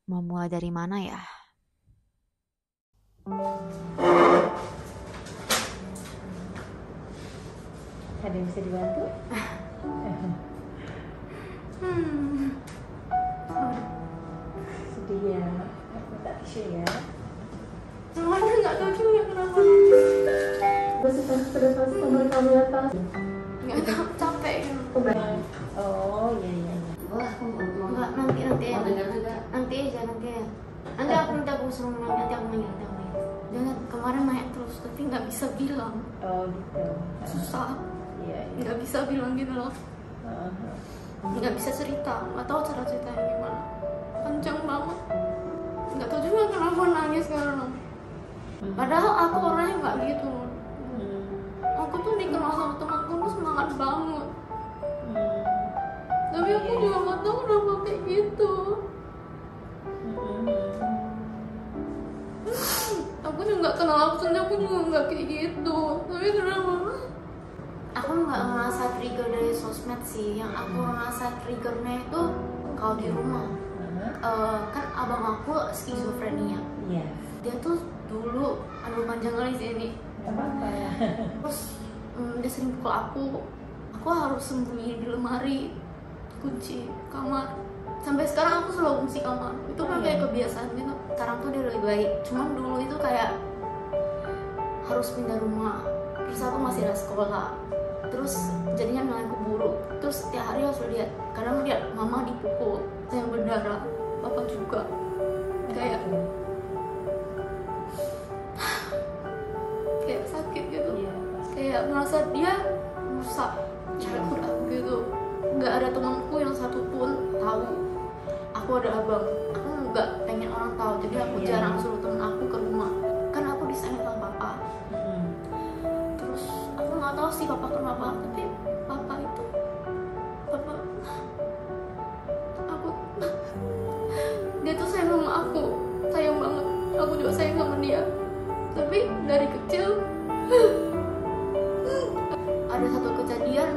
Mau mulai dari mana ya? Ada yang bisa dibantu? Sedih ya, aku minta tisu ya. Mana nggak tahu juga kenapa. Sudah pasti kamar kamu atas. Nggak tahu, capek gitu. Oh iya iya. Wah, aku mau Nggak, nanti ya. dengar juga. Nanti aja. Nanti aku suruh nanya, nanti aku manggil. Jangan kemarin naik terus, tapi nggak bisa bilang. Oh gitu. Susah, Iya iya. nggak bisa bilang gitu loh. Nggak bisa cerita, nggak tahu cara ceritanya gimana. Panjang banget. Nggak tahu juga kenapa nangis sekarang. Padahal aku orangnya nggak gitu. Aku tuh dikenal sama temanku tuh semangat banget. Tapi aku juga nggak tahu kenapa kayak gitu. Aku juga nggak kenal aku sendiri, aku juga nggak kayak gitu. Tapi kenapa? Aku nggak ngerasa trigger dari sosmed sih. Yang aku ngerasa triggernya itu kalau di rumah. Kan abang aku skizofrenia. Iya. Dia tuh dulu, aduh panjang kali sih ini. Apa-apa. Terus dia sering pukul aku. Aku harus sembunyi di lemari, kunci kamar. Sampai sekarang aku selalu kunci kamar. Itu kan kayak kebiasaan gitu. Sekarang tuh dia lebih baik. Cuman dulu itu kayak harus pindah rumah. Terus aku masih ada sekolah. Terus jadinya nilaiku buruk. Terus setiap hari harus lihat. Kadang lihat mama dipukul, saya berdarah, papa juga. Kayak sakit gitu. Iya. Kayak merasa dia merusak childhood aku gitu. Nggak ada temanku yang satupun tahu aku ada abang. Aku nggak pengen orang tahu, jadi aku jarang suruh temen aku ke rumah. Kan aku disayang sama papa. Terus aku nggak tahu sih papa kenapa, tapi papa aku dia tuh sayang sama aku, sayang banget. Aku juga sayang sama dia. Tapi dari kecil ada satu kejadian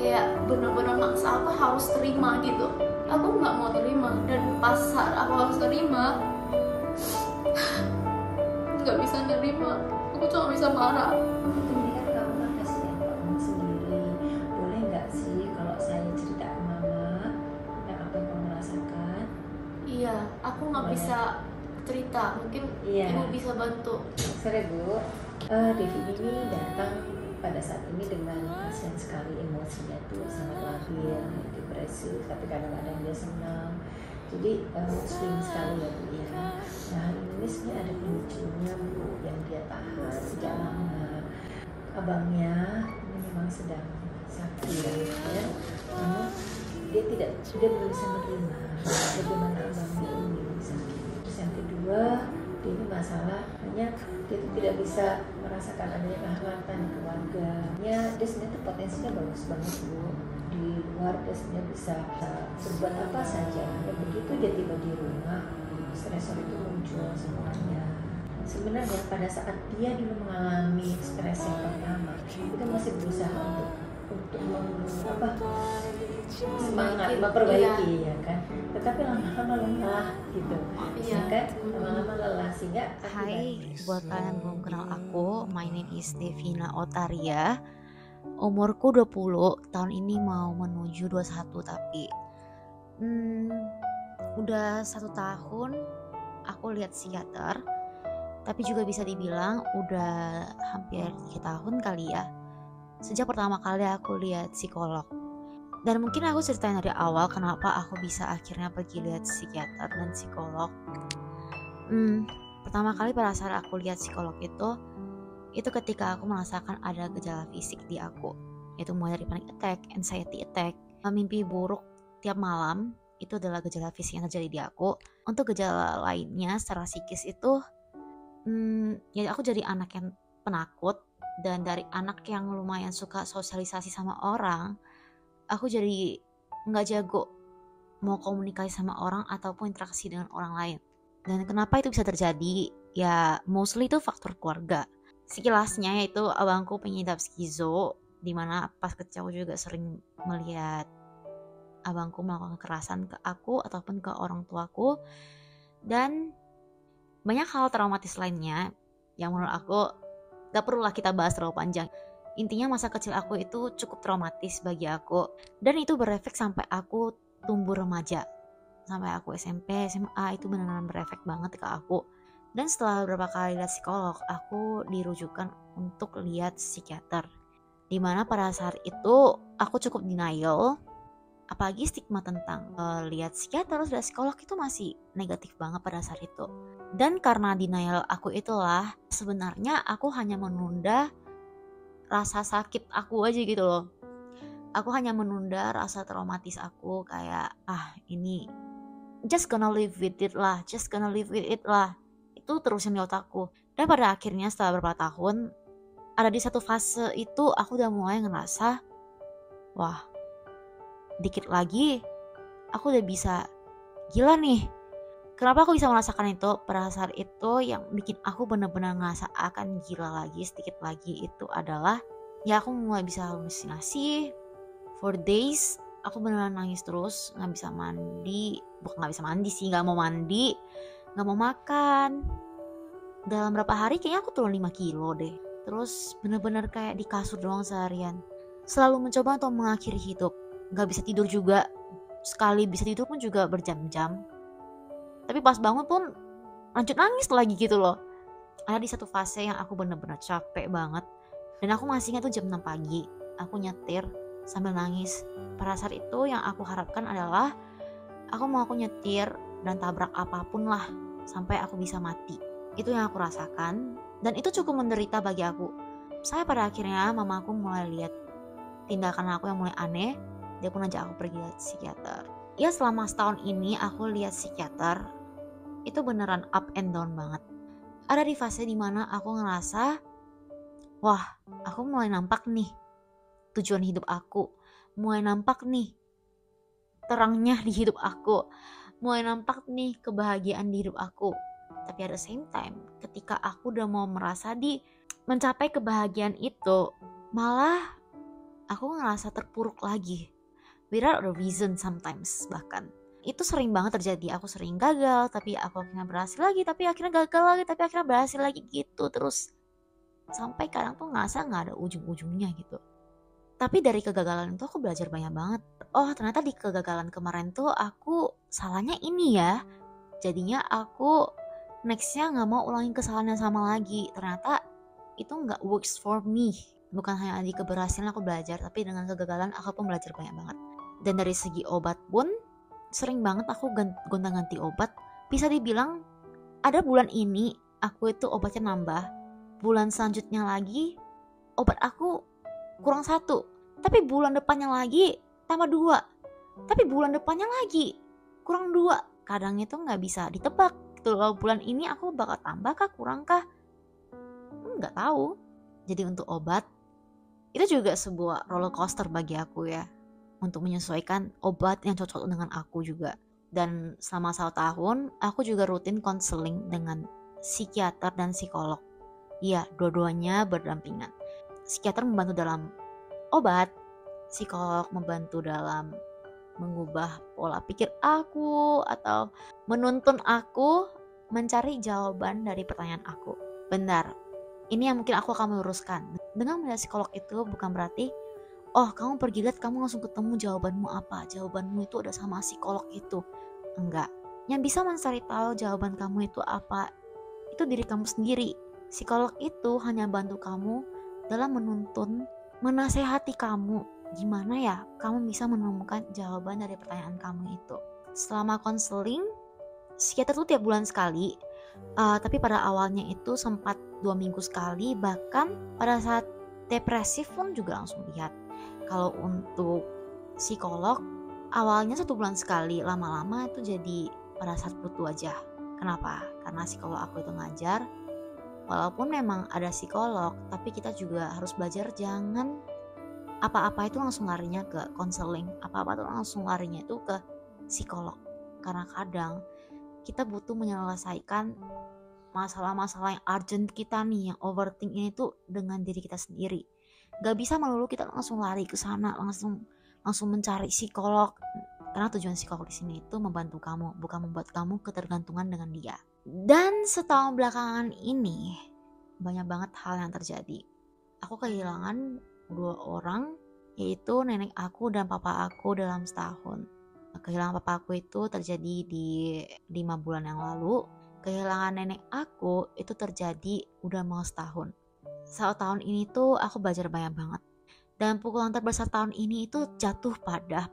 kayak benar-benar maksa aku harus terima gitu. Aku nggak mau terima, dan pas saat aku harus terima nggak bisa nerima. Aku cuma bisa marah. Ini kan kamu kan kasihan kamu sendiri. Boleh nggak sih kalau saya cerita ke mama tentang apa yang kamu rasakan? Iya, aku nggak Boleh. bisa cerita. Mungkin Iya. ibu bisa bantu. Sore Bu, Devi ini datang pada saat ini dengan kasihan sekali, emosinya tuh sangat labil, depresi, tapi kadang-kadang dia senang. Jadi swing sekali ya Bu ya. Nah hari ini sebenarnya ada pemicunya Bu yang dia tahan sejak lama. Abangnya ini memang sedang sakit ya, namun dia belum bisa menerima bagaimana abangnya ini sakit. Terus yang kedua, dia ini masalahnya dia itu tidak bisa merasakan adanya kehangatan di keluarganya. Dia sebenarnya tuh potensinya bagus banget Bu, di luar dia sebenarnya bisa berbuat apa saja. Ya begitu dia tiba di rumah, stresor itu muncul semuanya. Sebenarnya pada saat dia dulu mengalami stres yang pertama, itu masih berusaha untuk semangat memperbaiki ya kan, tetapi lama-lama lelah gitu. Iya. Kan lama-lama lelah sehingga Hai, buat kalian yang belum kenal aku, my name is Devina Otaria. Umurku 20, tahun ini mau menuju 21 tapi udah 1 tahun aku lihat psikiater. Tapi juga bisa dibilang udah hampir 3 tahun kali ya sejak pertama kali aku lihat psikolog. Dan mungkin aku ceritain dari awal kenapa aku bisa akhirnya pergi lihat psikiater dan psikolog. Pertama kali pada saat aku lihat psikolog itu ketika aku merasakan ada gejala fisik di aku, yaitu mulai dari panic attack, anxiety attack, mimpi buruk tiap malam. Itu adalah gejala fisik yang terjadi di aku. Untuk gejala lainnya secara psikis itu ya aku jadi anak yang penakut, dan dari anak yang lumayan suka sosialisasi sama orang, aku jadi nggak jago mau komunikasi sama orang ataupun interaksi dengan orang lain. Dan kenapa itu bisa terjadi? Ya mostly itu faktor keluarga. Sekilasnya yaitu abangku pengidap skizo, dimana pas kecil aku juga sering melihat abangku melakukan kekerasan ke aku ataupun ke orang tuaku. Dan banyak hal traumatis lainnya yang menurut aku gak perlu lah kita bahas terlalu panjang. Intinya masa kecil aku itu cukup traumatis bagi aku, dan itu berefek sampai aku tumbuh remaja, sampai aku SMP, SMA, itu benar-benar berefek banget ke aku. Dan setelah beberapa kali lihat psikolog, aku dirujukan untuk lihat psikiater, dimana pada saat itu aku cukup denial. Apalagi stigma tentang lihat psikiater dan psikolog itu masih negatif banget pada saat itu. Dan karena denial aku itulah, sebenarnya aku hanya menunda rasa sakit aku aja gitu loh. Aku hanya menunda rasa traumatis aku, kayak ini just gonna live with it lah, itu terusin di otakku. Dan pada akhirnya setelah beberapa tahun, ada di satu fase itu aku udah mulai ngerasa, wah, dikit lagi aku udah bisa gila nih. Kenapa aku bisa merasakan itu? Pada saat itu yang bikin aku benar-benar ngerasa akan gila lagi sedikit lagi itu adalah, ya aku mulai bisa halusinasi. For days aku beneran nangis terus, gak bisa mandi. Bukan gak bisa mandi sih, gak mau mandi, gak mau makan. Dalam berapa hari kayaknya aku turun 5 kilo deh. Terus bener-bener kayak di kasur doang seharian. Selalu mencoba untuk mengakhiri hidup. Gak bisa tidur juga. Sekali bisa tidur pun juga berjam-jam. Tapi pas bangun pun lanjut nangis lagi gitu loh. Ada di satu fase yang aku bener-bener capek banget. Dan aku masih ingat tuh jam 6 pagi. Aku nyetir sambil nangis. Pada saat itu yang aku harapkan adalah aku nyetir dan tabrak apapun lah sampai aku bisa mati. Itu yang aku rasakan. Dan itu cukup menderita bagi aku. Saya pada akhirnya mama aku mulai lihat tindakan aku yang mulai aneh. Dia pun ajak aku pergi lihat psikiater. Ya selama setahun ini aku lihat psikiater, itu beneran up and down banget. Ada di fase dimana aku ngerasa, wah, aku mulai nampak nih tujuan hidup aku, mulai nampak nih terangnya di hidup aku, mulai nampak nih kebahagiaan di hidup aku. Tapi at the same time, ketika aku udah mau merasa mencapai kebahagiaan itu, malah aku ngerasa terpuruk lagi. Without a reason sometimes bahkan. Itu sering banget terjadi. Aku sering gagal, tapi aku akhirnya berhasil lagi, tapi akhirnya gagal lagi, tapi akhirnya berhasil lagi gitu terus. Sampai kadang tuh ngerasa gak ada ujung-ujungnya gitu. Tapi dari kegagalan itu aku belajar banyak banget. Oh ternyata di kegagalan kemarin tuh aku salahnya ini ya. Jadinya aku nextnya gak mau ulangin kesalahan yang sama lagi. Ternyata itu gak works for me. Bukan hanya di keberhasilan aku belajar, tapi dengan kegagalan aku pun belajar banyak banget. Dan dari segi obat pun sering banget aku gonta-ganti obat. Bisa dibilang ada bulan ini aku itu obatnya nambah, bulan selanjutnya lagi obat aku kurang 1, tapi bulan depannya lagi tambah 2, tapi bulan depannya lagi kurang 2. Kadang itu gak bisa ditebak gitu loh, bulan ini aku bakal tambah kah kurang kah, gak tahu. Jadi untuk obat itu juga sebuah roller coaster bagi aku ya, untuk menyesuaikan obat yang cocok dengan aku juga. Dan selama 1 tahun aku juga rutin konseling dengan psikiater dan psikolog. Iya, dua-duanya berdampingan. Psikiater membantu dalam obat, psikolog membantu dalam mengubah pola pikir aku atau menuntun aku mencari jawaban dari pertanyaan aku. Bentar, ini yang mungkin aku akan meluruskan. Dengan melihat psikolog itu bukan berarti oh kamu pergi lihat kamu langsung ketemu jawabanmu apa, jawabanmu itu ada sama psikolog itu. Enggak. Yang bisa mencari tahu jawaban kamu itu apa, itu diri kamu sendiri. Psikolog itu hanya bantu kamu dalam menuntun, menasehati kamu gimana ya kamu bisa menemukan jawaban dari pertanyaan kamu itu. Selama konseling, psikiater tuh tiap bulan sekali. Tapi pada awalnya itu sempat 2 minggu sekali, bahkan pada saat depresif pun juga langsung lihat. Kalau untuk psikolog awalnya 1 bulan sekali, lama-lama itu jadi pada saat butuh aja. Kenapa? Karena psikolog aku itu ngajar, walaupun memang ada psikolog, tapi kita juga harus belajar jangan apa-apa itu langsung larinya ke konseling, apa-apa itu langsung larinya itu ke psikolog. Karena kadang kita butuh menyelesaikan masalah-masalah yang urgent kita nih, yang overthink ini tuh dengan diri kita sendiri. Gak bisa melulu kita langsung lari ke sana, langsung mencari psikolog. Karena tujuan psikolog di sini itu membantu kamu, bukan membuat kamu ketergantungan dengan dia. Dan setahun belakangan ini banyak banget hal yang terjadi. Aku kehilangan 2 orang, yaitu nenek aku dan papa aku dalam setahun. Kehilangan papa aku itu terjadi di 5 bulan yang lalu. Kehilangan nenek aku itu terjadi udah mau setahun. Tahun ini tuh aku belajar banyak banget. Dan pukulan terbesar tahun ini itu jatuh pada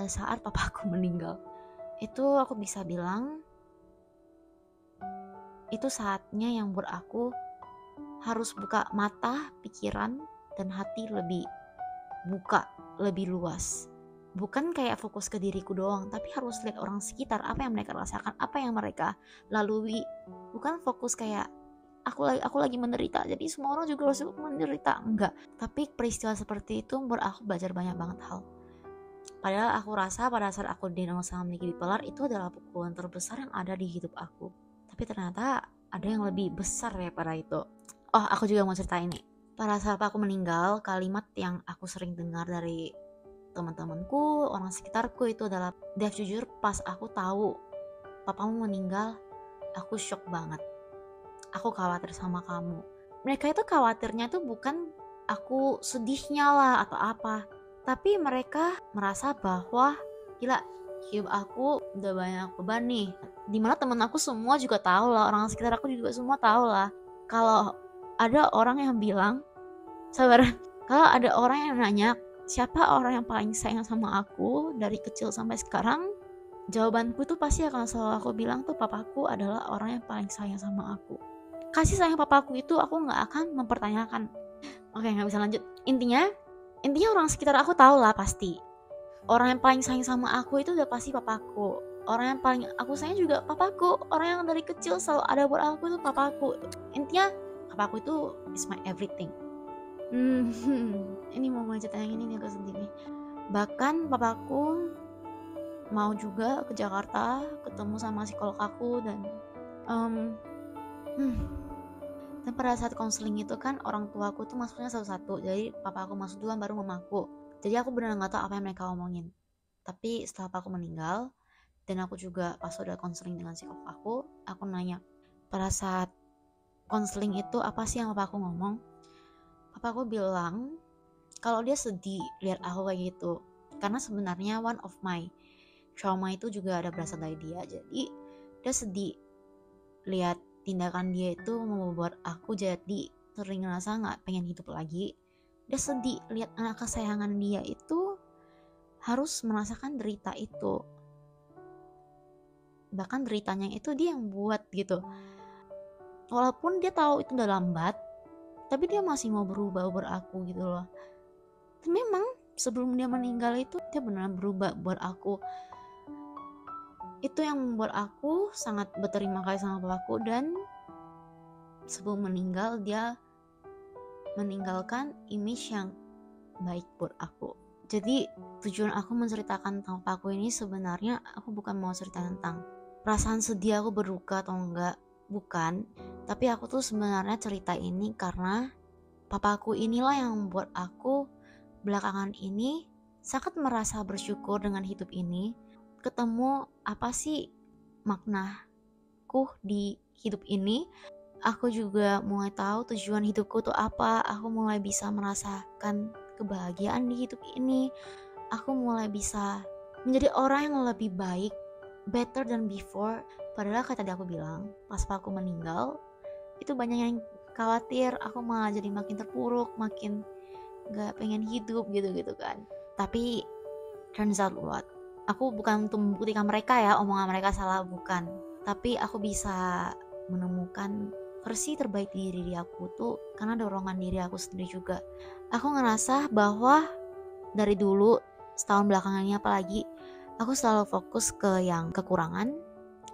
saat papa aku meninggal. Itu aku bisa bilang itu saatnya yang buat aku harus buka mata, pikiran, dan hati lebih buka, lebih luas. Bukan kayak fokus ke diriku doang, tapi harus lihat orang sekitar, apa yang mereka rasakan, apa yang mereka lalui. Bukan fokus kayak aku lagi menderita, jadi semua orang juga harus menderita. Enggak. Tapi peristiwa seperti itu membuat aku belajar banyak banget hal. Padahal aku rasa pada saat aku diagnosa memiliki bipolar itu adalah pukulan terbesar yang ada di hidup aku. Tapi ternyata ada yang lebih besar daripada itu. Oh, aku juga mau cerita ini. Pada saat aku meninggal, kalimat yang aku sering dengar dari teman-temanku, orang sekitarku itu adalah, Dev, jujur pas aku tahu papamu meninggal, aku shock banget. Aku khawatir sama kamu. Mereka itu khawatirnya itu bukan aku sedihnya lah atau apa, tapi mereka merasa bahwa gila, hidup aku udah banyak beban nih. Dimana temen aku semua juga tahu lah, orang sekitar aku juga semua tahu lah. Kalau ada orang yang bilang, kalau ada orang yang nanya siapa orang yang paling sayang sama aku dari kecil sampai sekarang, jawabanku tuh pasti akan selalu aku bilang tuh papaku adalah orang yang paling sayang sama aku. Kasih sayang papaku itu aku nggak akan mempertanyakan. Oke, nggak bisa lanjut. Intinya orang sekitar aku tahu lah pasti. Orang yang paling sayang sama aku itu udah pasti papaku. Orang yang paling aku sayang juga papaku. Orang yang dari kecil selalu ada buat aku itu papaku. Intinya papaku itu is my everything. Ini mau cerita yang ini nih, aku sedih nih. Bahkan papaku mau juga ke Jakarta ketemu sama psikolog aku dan pada saat konseling itu kan orang tuaku tuh masuknya satu-satu. Jadi papa aku masuk duluan baru mamaku. Jadi aku benar-benar gak tahu apa yang mereka omongin. Tapi setelah papaku meninggal dan aku juga pas udah konseling dengan psikolog aku nanya, pada saat konseling itu apa sih yang papaku ngomong? Papaku bilang kalau dia sedih lihat aku kayak gitu. Karena sebenarnya one of my trauma itu juga ada berasal dari dia. Jadi dia sedih lihat tindakan dia itu membuat aku jadi sering ngerasa gak pengen hidup lagi. Dia sedih lihat anak kesayangan dia itu harus merasakan derita itu. Bahkan deritanya itu dia yang buat gitu. Walaupun dia tahu itu udah lambat, tapi dia masih mau berubah buat aku gitu loh. Dan memang sebelum dia meninggal itu dia benar berubah buat aku. Itu yang membuat aku sangat berterima kasih sama papaku. Dan sebelum meninggal dia meninggalkan image yang baik buat aku. Jadi tujuan aku menceritakan tentang papaku ini sebenarnya aku bukan mau cerita tentang perasaan sedih aku berduka atau enggak, bukan. Tapi aku tuh sebenarnya cerita ini karena papaku inilah yang membuat aku belakangan ini sangat merasa bersyukur dengan hidup ini. Ketemu apa sih maknaku di hidup ini. Aku juga mulai tahu tujuan hidupku tuh apa. Aku mulai bisa merasakan kebahagiaan di hidup ini. Aku mulai bisa menjadi orang yang lebih baik, better than before. Padahal kayak tadi aku bilang, pas aku meninggal itu banyak yang khawatir aku malah jadi makin terpuruk, makin gak pengen hidup gitu kan. Tapi turns out what? Aku bukan untuk membuktikan mereka ya, omongan mereka salah, bukan. Tapi aku bisa menemukan versi terbaik diri aku tuh karena dorongan diri aku sendiri juga. Aku ngerasa bahwa dari dulu, setahun belakangannya apalagi, aku selalu fokus ke yang kekurangan,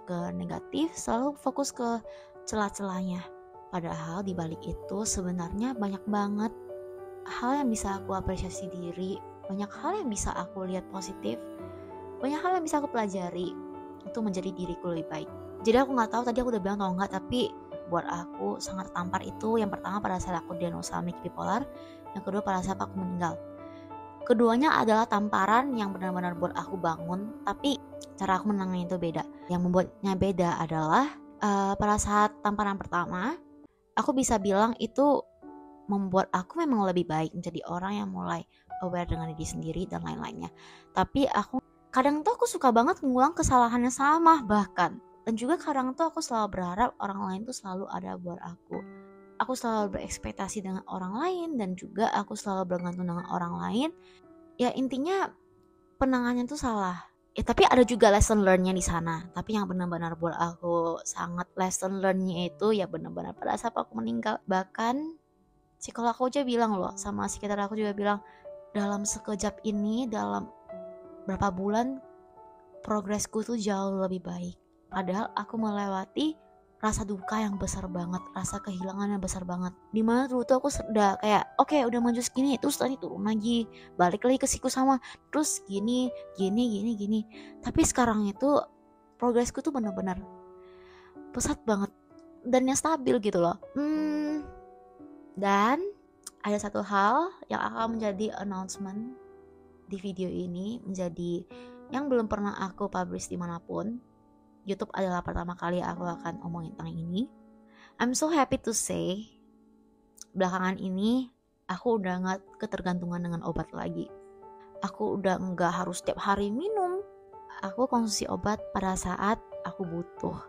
ke negatif, selalu fokus ke celah-celahnya. Padahal di balik itu sebenarnya banyak banget hal yang bisa aku apresiasi diri, banyak hal yang bisa aku lihat positif, banyak hal yang bisa aku pelajari untuk menjadi diriku lebih baik. Jadi aku nggak tahu tadi aku udah bilang atau enggak, tapi buat aku sangat tampar itu yang pertama pada saat aku diagnosa memiliki bipolar, yang kedua pada saat aku meninggal. Keduanya adalah tamparan yang benar-benar buat aku bangun, tapi cara aku menangani itu beda. Yang membuatnya beda adalah pada saat tamparan pertama, aku bisa bilang itu membuat aku memang lebih baik menjadi orang yang mulai aware dengan diri sendiri dan lain-lainnya. Tapi kadang tuh aku suka banget ngulang kesalahan yang sama bahkan. Dan juga kadang tuh aku selalu berharap orang lain tuh selalu ada buat aku. Aku selalu berekspektasi dengan orang lain dan juga aku selalu bergantung dengan orang lain. Ya intinya penanganannya tuh salah. Tapi ada juga lesson learn-nya di sana. Tapi yang benar-benar buat aku sangat lesson learn-nya itu ya benar-benar pada saat aku meninggal. Bahkan psikolog aku aja bilang loh, sama sekitar aku juga bilang, dalam sekejap ini, dalam berapa bulan, progresku tuh jauh lebih baik. Padahal aku melewati rasa duka yang besar banget, rasa kehilangan yang besar banget. Dimana dulu tuh aku udah kayak, oke, udah maju segini, terus tadi turun lagi, balik lagi ke siku sama, terus gini. Tapi sekarang itu progresku tuh benar-benar pesat banget dan yang stabil gitu loh. Dan ada satu hal yang akan menjadi announcement di video ini, menjadi yang belum pernah aku publish dimanapun. YouTube adalah pertama kali aku akan omongin tentang ini. I'm so happy to say, belakangan ini aku udah gak ketergantungan dengan obat lagi. Aku udah gak harus setiap hari minum. Aku konsumsi obat pada saat aku butuh.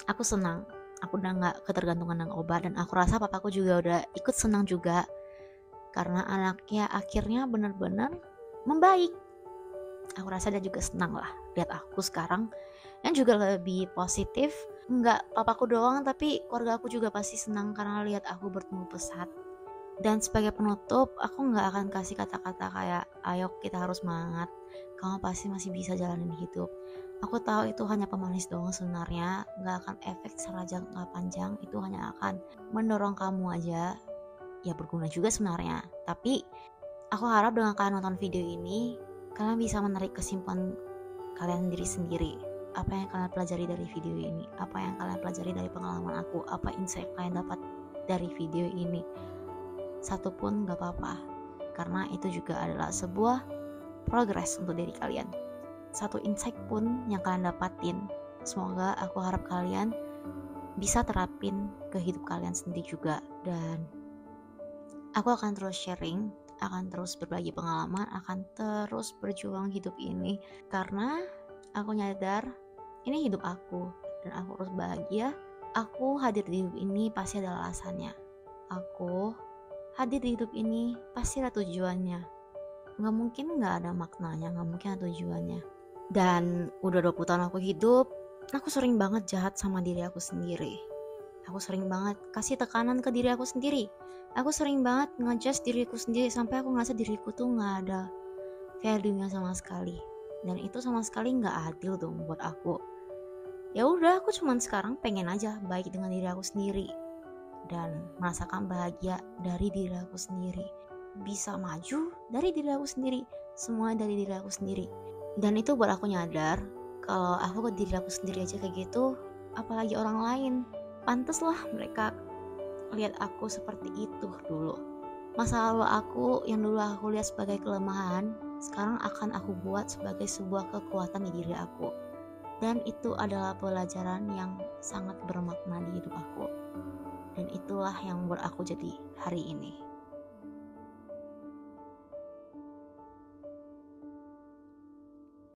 Aku senang, aku udah gak ketergantungan dengan obat. Dan aku rasa papaku juga udah ikut senang juga, karena anaknya akhirnya benar-benar membaik. Aku rasa dia juga senang lah lihat aku sekarang yang juga lebih positif. Enggak papaku doang, tapi keluarga aku juga pasti senang karena lihat aku bertumbuh pesat. Dan sebagai penutup, aku gak akan kasih kata-kata kayak ayo kita harus semangat, kamu pasti masih bisa jalanin hidup. Aku tahu itu hanya pemanis doang sebenarnya, gak akan efek secara jangka panjang. Itu hanya akan mendorong kamu aja, ya berguna juga sebenarnya. Tapi aku harap dengan kalian nonton video ini, kalian bisa menarik kesimpulan kalian diri sendiri. Apa yang kalian pelajari dari video ini, apa yang kalian pelajari dari pengalaman aku, apa insight kalian dapat dari video ini. Satu pun gak apa-apa, karena itu juga adalah sebuah progress untuk diri kalian. Satu insight pun yang kalian dapatin, semoga aku harap kalian bisa terapin ke hidup kalian sendiri juga. Dan aku akan terus sharing, akan terus berbagi pengalaman, akan terus berjuang hidup ini, karena aku nyadar ini hidup aku dan aku harus bahagia. Aku hadir di hidup ini pasti ada alasannya. Aku hadir di hidup ini pasti ada tujuannya. Gak mungkin gak ada maknanya, gak mungkin ada tujuannya. Dan udah 20 tahun aku hidup, aku sering banget jahat sama diri aku sendiri. Aku sering banget kasih tekanan ke diri aku sendiri. Aku sering banget ngejudge diriku sendiri sampai aku ngerasa diriku tuh gak ada value-nya sama sekali. Dan itu sama sekali gak adil dong buat aku. Ya udah, aku cuman sekarang pengen aja baik dengan diri aku sendiri dan merasakan bahagia dari diri aku sendiri, bisa maju dari diri aku sendiri, semua dari diri aku sendiri. Dan itu buat aku nyadar kalau aku ke diri aku sendiri aja kayak gitu, apalagi orang lain. Pantes lah mereka lihat aku seperti itu dulu. Masa lalu aku yang dulu aku lihat sebagai kelemahan, sekarang akan aku buat sebagai sebuah kekuatan di diri aku. Dan itu adalah pelajaran yang sangat bermakna di hidup aku. Dan itulah yang buat aku jadi hari ini.